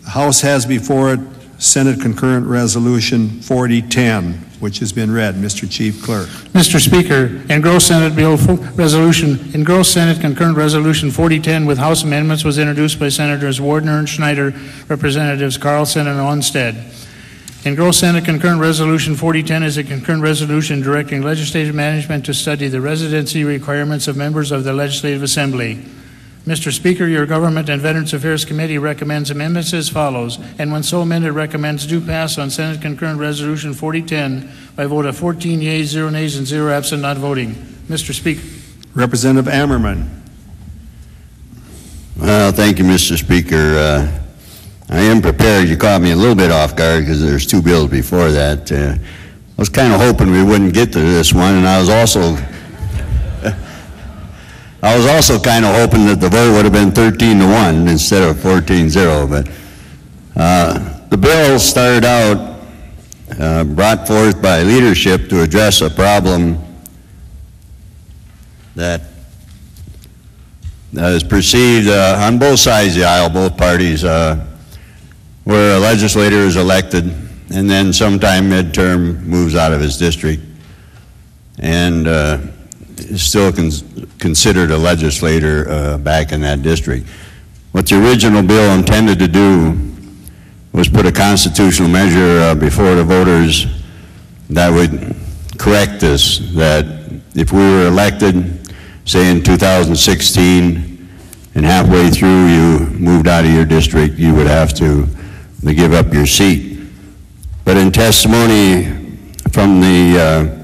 The House has before it Senate Concurrent Resolution 4010, which has been read. Mr. Chief Clerk. Mr. Speaker, engrossed Senate Concurrent Resolution 4010 with House amendments was introduced by Senators Wardner and Schneider, Representatives Carlson and Onstead. Engrossed Senate Concurrent Resolution 4010 is a concurrent resolution directing legislative management to study the residency requirements of members of the Legislative Assembly. Mr. Speaker, your Government and Veterans Affairs Committee recommends amendments as follows, and when so amended, recommends do pass on Senate Concurrent Resolution 4010 by vote of 14 yeas, 0 nays, and 0 absent not voting. Mr. Speaker. Representative Ammerman. Well, thank you, Mr. Speaker. I am prepared. You caught me a little bit off guard because there's two bills before that. I was kind of hoping we wouldn't get to this one, and I was also kind of hoping that the vote would have been 13-1 instead of 14-0. But the bill started out brought forth by leadership to address a problem that is perceived on both sides of the aisle, both parties, where a legislator is elected and then sometime midterm moves out of his district and is still considered a legislator back in that district. What the original bill intended to do was put a constitutional measure before the voters that would correct this, that if we were elected, say in 2016, and halfway through you moved out of your district, you would have to give up your seat. But in testimony from the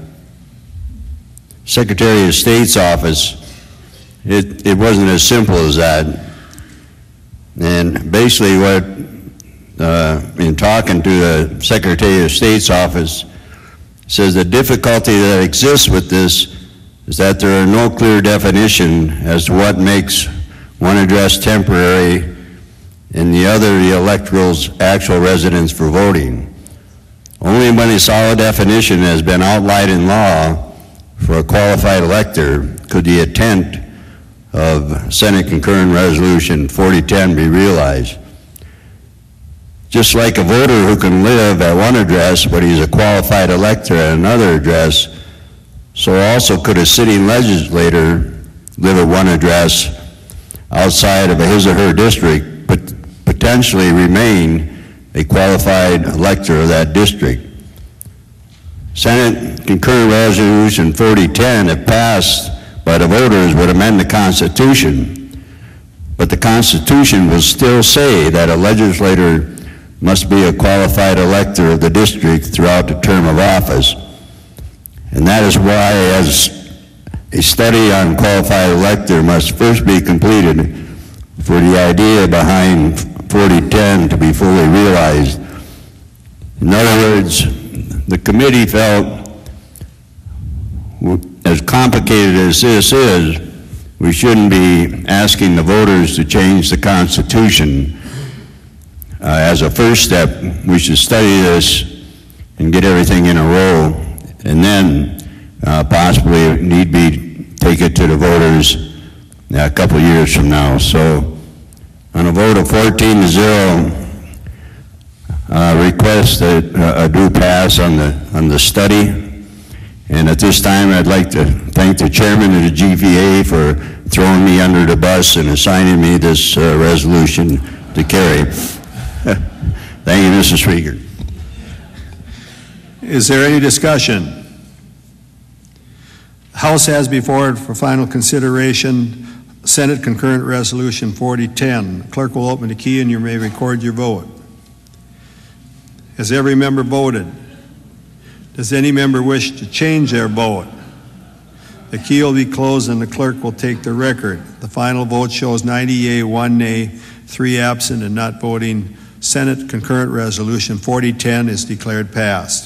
Secretary of State's office, it wasn't as simple as that. And basically what, in talking to the Secretary of State's office, says the difficulty that exists with this is that there are no clear definition as to what makes one address temporary and the other the electoral's actual residence for voting. Only when a solid definition has been outlined in law for a qualified elector could the intent of Senate Concurrent Resolution 4010 be realized. Just like a voter who can live at one address but he's a qualified elector at another address, so also could a sitting legislator live at one address outside of his or her district but potentially remain a qualified elector of that district. Senate Concurrent Resolution 4010, if passed by the voters, would amend the Constitution, but the Constitution will still say that a legislator must be a qualified elector of the district throughout the term of office. And that is why, as a study on qualified elector must first be completed for the idea behind 4010 to be fully realized. In other words, the committee felt, as complicated as this is, we shouldn't be asking the voters to change the Constitution. As a first step, we should study this and get everything in a row, and then possibly, if need be, take it to the voters a couple years from now. So, on a vote of 14-0, request that a do pass on the study. And at this time, I'd like to thank the chairman of the GVA for throwing me under the bus and assigning me this resolution to carry. Thank you, Mr. Speaker. Is there any discussion? The House has before it for final consideration Senate Concurrent Resolution 4010. The clerk will open the key and you may record your vote. Has every member voted? Does any member wish to change their vote? The key will be closed and the clerk will take the record. The final vote shows 90 yea, 1 nay, 3 absent and not voting. Senate Concurrent Resolution 4010 is declared passed.